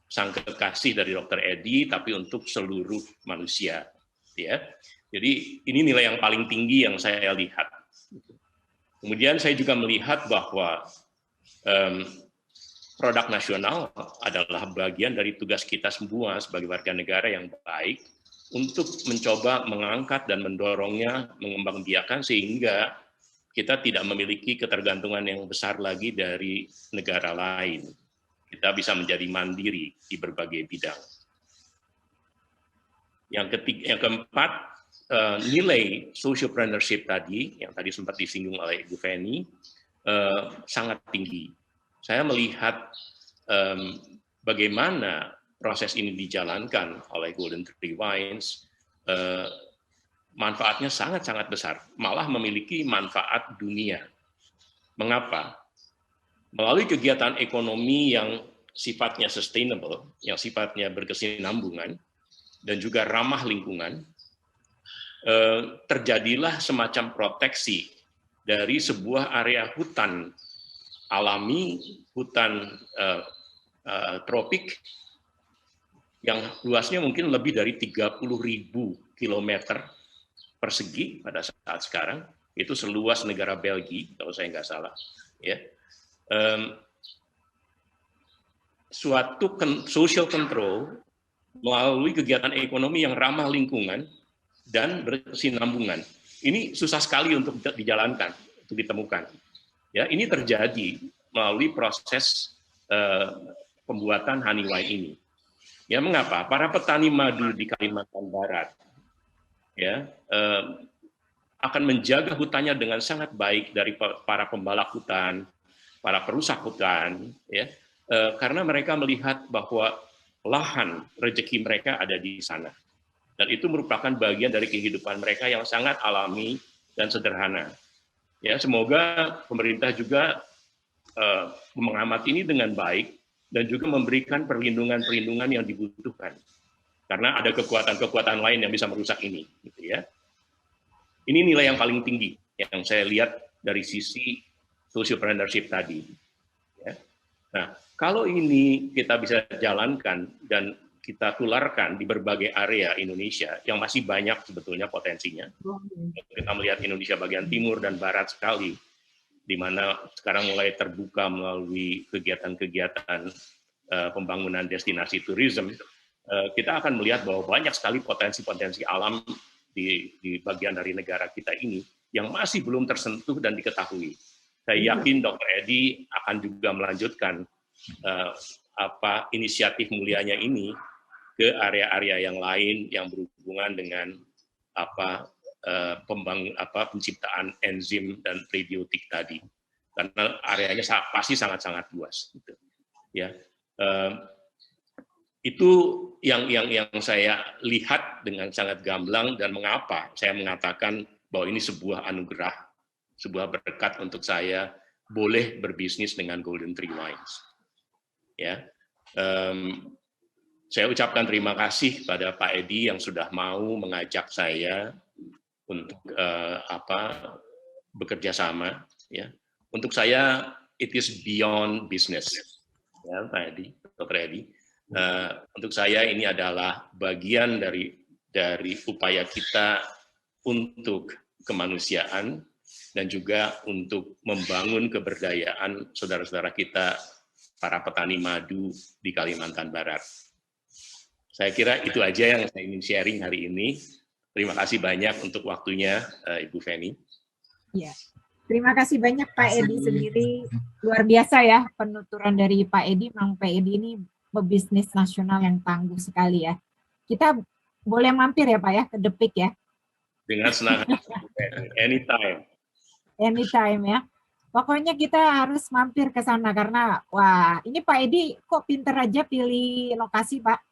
sang kekasih dari Dr. Edi, tapi untuk seluruh manusia. Ya, jadi ini nilai yang paling tinggi yang saya lihat. Kemudian saya juga melihat bahwa produk nasional adalah bagian dari tugas kita semua sebagai warga negara yang baik untuk mencoba mengangkat dan mendorongnya, mengembangbiakan sehingga kita tidak memiliki ketergantungan yang besar lagi dari negara lain. Kita bisa menjadi mandiri di berbagai bidang. Yang keempat, nilai socialpreneurship tadi, yang tadi sempat disinggung oleh Ibu Feni, sangat tinggi. Saya melihat bagaimana proses ini dijalankan oleh Golden Three Wines, manfaatnya sangat-sangat besar, malah memiliki manfaat dunia. Mengapa? Melalui kegiatan ekonomi yang sifatnya sustainable, yang sifatnya berkesinambungan, dan juga ramah lingkungan, terjadilah semacam proteksi dari sebuah area hutan alami, hutan tropik, yang luasnya mungkin lebih dari 30.000 kilometer persegi pada saat sekarang, itu seluas negara Belgia, kalau saya nggak salah. Ya. Suatu social control melalui kegiatan ekonomi yang ramah lingkungan dan berkesinambungan. Ini susah sekali untuk dijalankan, untuk ditemukan. Ya, ini terjadi melalui proses pembuatan honey wine ini. Ya, mengapa? Para petani madu di Kalimantan Barat ya akan menjaga hutannya dengan sangat baik dari para pembalak hutan, para perusak hutan, ya, karena mereka melihat bahwa lahan rezeki mereka ada di sana. Dan itu merupakan bagian dari kehidupan mereka yang sangat alami dan sederhana. Ya, semoga pemerintah juga mengamati ini dengan baik dan juga memberikan perlindungan-perlindungan yang dibutuhkan. Karena ada kekuatan-kekuatan lain yang bisa merusak ini. Gitu ya. Ini nilai yang paling tinggi yang saya lihat dari sisi socialpreneurship tadi. Ya. Nah, kalau ini kita bisa jalankan dan kita tularkan di berbagai area Indonesia yang masih banyak sebetulnya potensinya. Kita melihat Indonesia bagian timur dan barat sekali, di mana sekarang mulai terbuka melalui kegiatan-kegiatan pembangunan destinasi turisme. Kita akan melihat bahwa banyak sekali potensi-potensi alam di bagian dari negara kita ini yang masih belum tersentuh dan diketahui. Saya yakin Dr. Edi akan juga melanjutkan inisiatif mulianya ini ke area-area yang lain yang berhubungan dengan penciptaan enzim dan prebiotik tadi, karena areanya pasti sangat-sangat luas. Gitu. Ya, itu yang saya lihat dengan sangat gamblang dan mengapa saya mengatakan bahwa ini sebuah anugerah, sebuah berkat untuk saya boleh berbisnis dengan Golden Three Wines. Ya. Saya ucapkan terima kasih pada Pak Edi yang sudah mau mengajak saya untuk bekerja sama. Ya. Untuk saya, it is beyond business, ya, Pak Edi, Dr. Edi. Untuk saya ini adalah bagian dari upaya kita untuk kemanusiaan dan juga untuk membangun keberdayaan saudara-saudara kita, para petani madu di Kalimantan Barat. Saya kira itu aja yang saya ingin sharing hari ini. Terima kasih banyak untuk waktunya, Ibu Feni. Ya, terima kasih banyak Pak Edi sendiri. Luar biasa ya penuturan dari Pak Edi. Memang Pak Edi ini pebisnis nasional yang tangguh sekali ya. Kita boleh mampir ya Pak ya ke Depik ya. Dengan senang hati, anytime. Anytime ya. Pokoknya kita harus mampir ke sana karena wah, ini Pak Edi kok pinter aja pilih lokasi, Pak.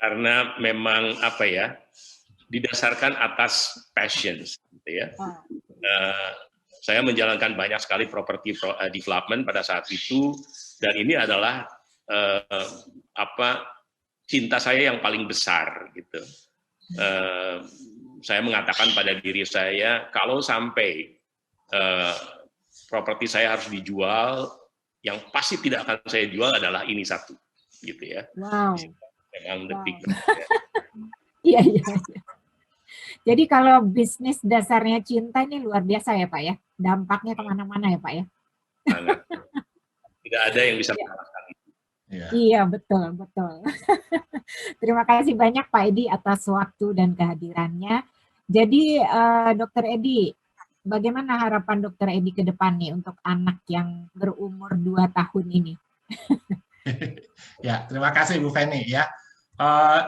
Karena memang didasarkan atas passion, gitu ya. Saya menjalankan banyak sekali property development pada saat itu, dan ini adalah cinta saya yang paling besar, gitu. Saya mengatakan pada diri saya, kalau sampai properti saya harus dijual, yang pasti tidak akan saya jual adalah ini satu. gitu ya. Wow. Memang the Wow. big Iya, iya. Jadi kalau bisnis dasarnya cinta ini luar biasa ya Pak ya, dampaknya kemana-mana ya Pak ya. sangat. Tidak ada yang bisa Iya. mengalahkan itu. Iya, betul, betul. Terima kasih banyak Pak Edi atas waktu dan kehadirannya. Jadi Dokter Edi, bagaimana harapan Dokter Edi ke depan nih untuk anak yang berumur 2 tahun ini? Ya, terima kasih Bu Feni ya.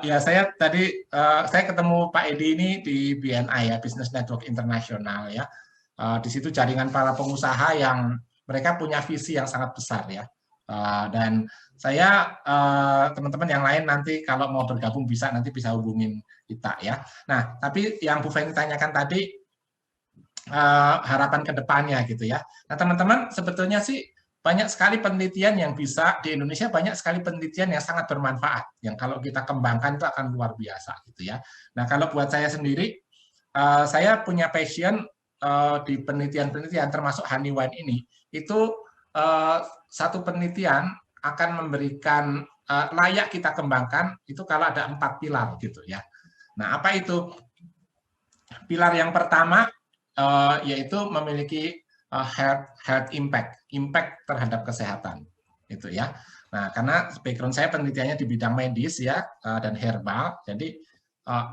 Ya saya tadi saya ketemu Pak Edi ini di BNI ya, Business Network International ya. Di situ jaringan para pengusaha yang mereka punya visi yang sangat besar ya. Dan saya teman-teman yang lain nanti kalau mau bergabung nanti bisa hubungin kita ya. Nah, tapi yang Bu Feni tanyakan tadi harapan ke depannya gitu ya. Nah, teman-teman sebetulnya sih banyak sekali penelitian yang bisa di Indonesia, banyak sekali penelitian yang sangat bermanfaat yang kalau kita kembangkan itu akan luar biasa gitu ya. Nah, kalau buat saya sendiri saya punya passion di penelitian-penelitian termasuk Honeywine ini itu satu penelitian akan memberikan layak kita kembangkan itu kalau ada 4 pilar gitu ya. Nah, apa itu? Pilar yang pertama yaitu memiliki health impact terhadap kesehatan itu ya. Nah, karena background saya penelitiannya di bidang medis ya dan herbal, jadi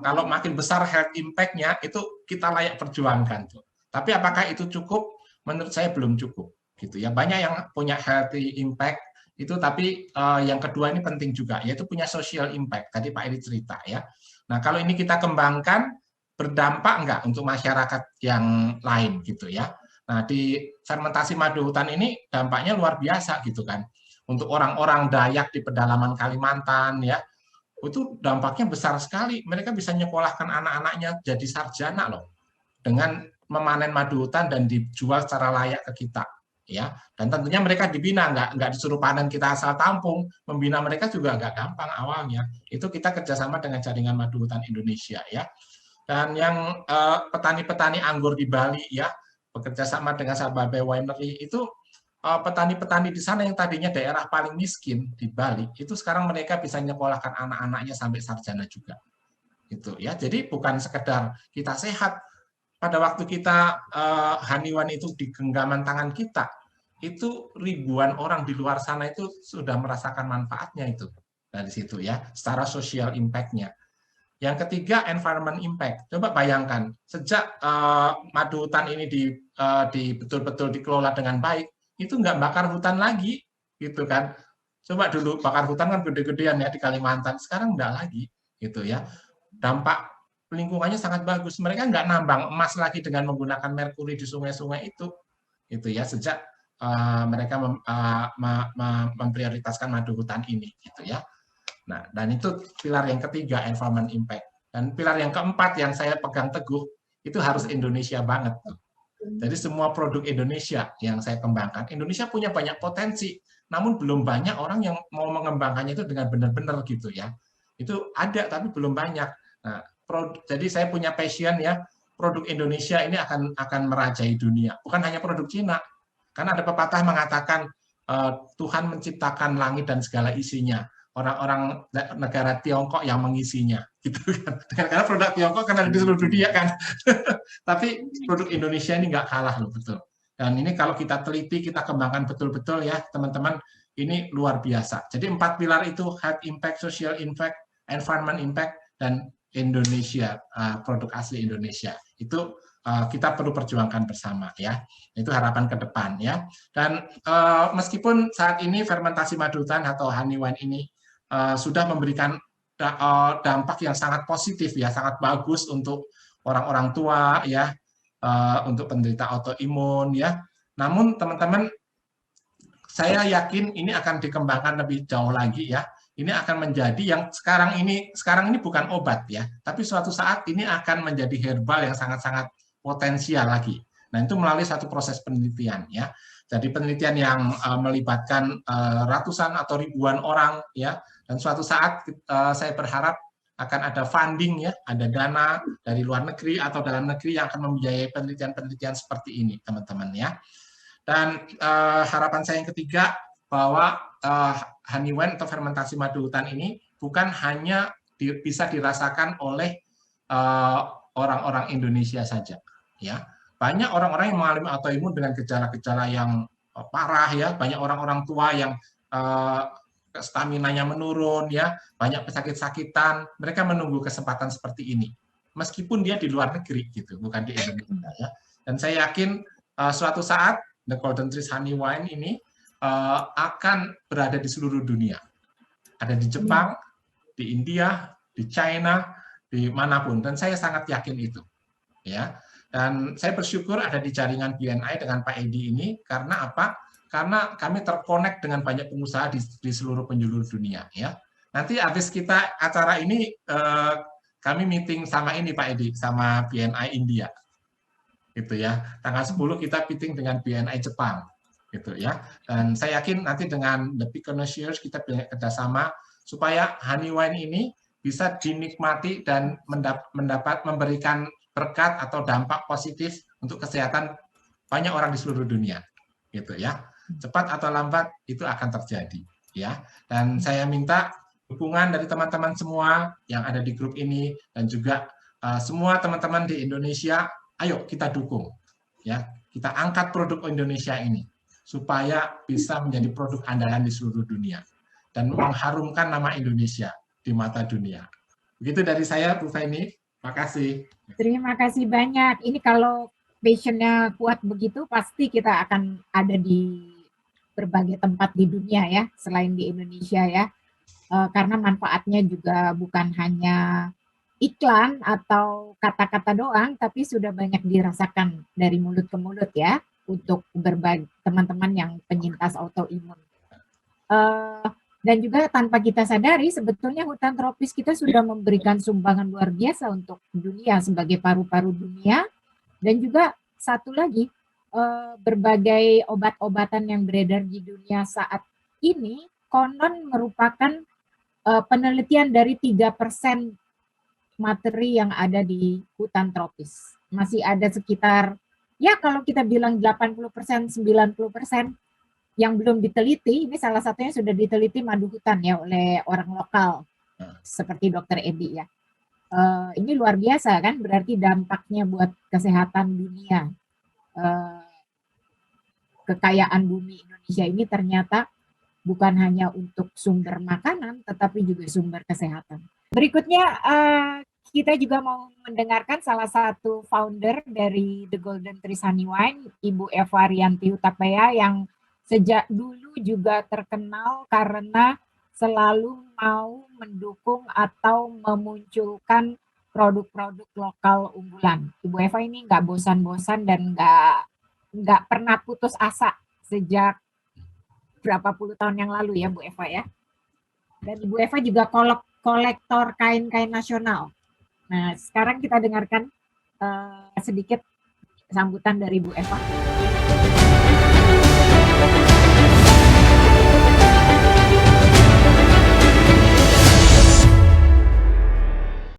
kalau makin besar health impact-nya itu kita layak perjuangkan tuh. Tapi apakah itu cukup? Menurut saya belum cukup gitu ya. Banyak yang punya healthy impact itu, tapi yang kedua ini penting juga, yaitu punya social impact. Tadi Pak Edi cerita ya. Nah, kalau ini kita kembangkan berdampak enggak untuk masyarakat yang lain gitu ya. Nah, di fermentasi madu hutan ini dampaknya luar biasa gitu kan. Untuk orang-orang Dayak di pedalaman Kalimantan ya, itu dampaknya besar sekali. Mereka bisa nyekolahkan anak-anaknya jadi sarjana loh, dengan memanen madu hutan dan dijual secara layak ke kita. Ya, dan tentunya mereka dibina, nggak disuruh panen kita asal tampung. Membina mereka juga nggak gampang awalnya. Itu kita kerjasama dengan jaringan madu hutan Indonesia ya. Dan yang petani-petani anggur di Bali ya, bekerja sama dengan Sababe Winery itu petani-petani di sana yang tadinya daerah paling miskin di Bali itu sekarang mereka bisa nyekolahkan anak-anaknya sampai sarjana juga. Itu ya. Jadi bukan sekedar kita sehat, pada waktu kita Honeywine itu di genggaman tangan kita, itu ribuan orang di luar sana itu sudah merasakan manfaatnya itu dari situ ya, secara social impact-nya. Yang ketiga, environment impact. Coba bayangkan, sejak madu hutan ini betul-betul dikelola dengan baik, itu nggak bakar hutan lagi, gitu kan? Coba dulu bakar hutan kan gede-gedean ya di Kalimantan, sekarang nggak lagi, gitu ya. Dampak lingkungannya sangat bagus. Mereka nggak nambang emas lagi dengan menggunakan merkuri di sungai-sungai itu, gitu ya. Sejak mereka memprioritaskan madu hutan ini, gitu ya. Nah, dan itu pilar yang ketiga, environment impact. Dan pilar yang keempat yang saya pegang teguh, itu harus Indonesia banget. Jadi semua produk Indonesia yang saya kembangkan, Indonesia punya banyak potensi, namun belum banyak orang yang mau mengembangkannya itu dengan benar-benar gitu ya. Itu ada, tapi belum banyak. Nah, jadi saya punya passion ya, produk Indonesia ini akan merajai dunia. Bukan hanya produk Cina, karena ada pepatah mengatakan, Tuhan menciptakan langit dan segala isinya. Orang-orang negara Tiongkok yang mengisinya, gitu kan? Karena produk Tiongkok kan ada di seluruh dunia kan, tapi produk Indonesia ini nggak kalah loh, betul. Dan ini kalau kita teliti, kita kembangkan betul-betul ya, teman-teman, ini luar biasa. Jadi 4 pilar itu, health impact, social impact, environment impact, dan Indonesia, produk asli Indonesia. Itu kita perlu perjuangkan bersama ya. Itu harapan ke depan ya. Dan meskipun saat ini fermentasi madu hutan atau Honeywine ini sudah memberikan dampak yang sangat positif ya, sangat bagus untuk orang-orang tua ya, untuk penderita autoimun ya. Namun teman-teman, saya yakin ini akan dikembangkan lebih jauh lagi ya. Ini akan menjadi yang sekarang ini bukan obat ya, tapi suatu saat ini akan menjadi herbal yang sangat-sangat potensial lagi. Nah, itu melalui satu proses penelitian ya. Jadi penelitian yang melibatkan ratusan atau ribuan orang ya. Dan suatu saat saya berharap akan ada funding ya, ada dana dari luar negeri atau dalam negeri yang akan membiayai penelitian-penelitian seperti ini, teman-teman ya. Dan harapan saya yang ketiga, bahwa honey wine atau fermentasi madu hutan ini bukan hanya bisa dirasakan oleh orang-orang Indonesia saja, ya. Banyak orang-orang yang mengalami autoimun dengan gejala-gejala yang parah, ya. Banyak orang-orang tua yang stamina-nya menurun, ya. Banyak pesakit-sakitan. Mereka menunggu kesempatan seperti ini, meskipun dia di luar negeri, gitu, bukan di Indonesia, ya. Dan saya yakin suatu saat The Golden Trees Honey Wine ini akan berada di seluruh dunia. Ada di Jepang, di India, di China, di manapun. Dan saya sangat yakin itu. Ya. Dan saya bersyukur ada di jaringan BNI dengan Pak Edi ini. Karena apa? Karena kami terkonek dengan banyak pengusaha di seluruh penjuru dunia. Ya. Nanti habis kita acara ini, kami meeting sama ini Pak Edi, sama BNI India. Gitu ya. Tanggal 10 kita meeting dengan BNI Jepang. Gitu ya. Dan saya yakin nanti dengan The Big Connoisseurs kita kerjasama supaya honey wine ini bisa dinikmati dan memberikan berkat atau dampak positif untuk kesehatan banyak orang di seluruh dunia. Gitu ya. Cepat atau lambat itu akan terjadi, ya. Dan saya minta dukungan dari teman-teman semua yang ada di grup ini dan juga semua teman-teman di Indonesia, ayo kita dukung, ya. Kita angkat produk Indonesia ini supaya bisa menjadi produk andalan di seluruh dunia dan mengharumkan nama Indonesia di mata dunia. Begitu dari saya, Bu Feni. Terima kasih. Terima kasih banyak. Ini kalau passion-nya kuat begitu, pasti kita akan ada di berbagai tempat di dunia ya, selain di Indonesia ya. Karena manfaatnya juga bukan hanya iklan atau kata-kata doang, tapi sudah banyak dirasakan dari mulut ke mulut ya, untuk berbagai teman-teman yang penyintas autoimun. Dan juga tanpa kita sadari, sebetulnya hutan tropis kita sudah memberikan sumbangan luar biasa untuk dunia sebagai paru-paru dunia. Dan juga satu lagi, berbagai obat-obatan yang beredar di dunia saat ini, konon merupakan penelitian dari 3% materi yang ada di hutan tropis. Masih ada sekitar, ya kalau kita bilang 80%, 90% yang belum diteliti. Ini salah satunya sudah diteliti madu hutan ya oleh orang lokal, seperti Dr. Edi ya. Ini luar biasa kan, berarti dampaknya buat kesehatan dunia. Kekayaan bumi Indonesia ini ternyata bukan hanya untuk sumber makanan, tetapi juga sumber kesehatan. Berikutnya, kita juga mau mendengarkan salah satu founder dari The Golden Trees Honey Wine, Ibu Eva Rianti Utapaya, yang sejak dulu juga terkenal karena selalu mau mendukung atau memunculkan produk-produk lokal unggulan. Ibu Eva ini nggak bosan-bosan dan nggak pernah putus asa sejak berapa puluh tahun yang lalu ya Bu Eva ya. Dan Ibu Eva juga kolektor kain-kain nasional. Nah, sekarang kita dengarkan sedikit sambutan dari Bu Eva.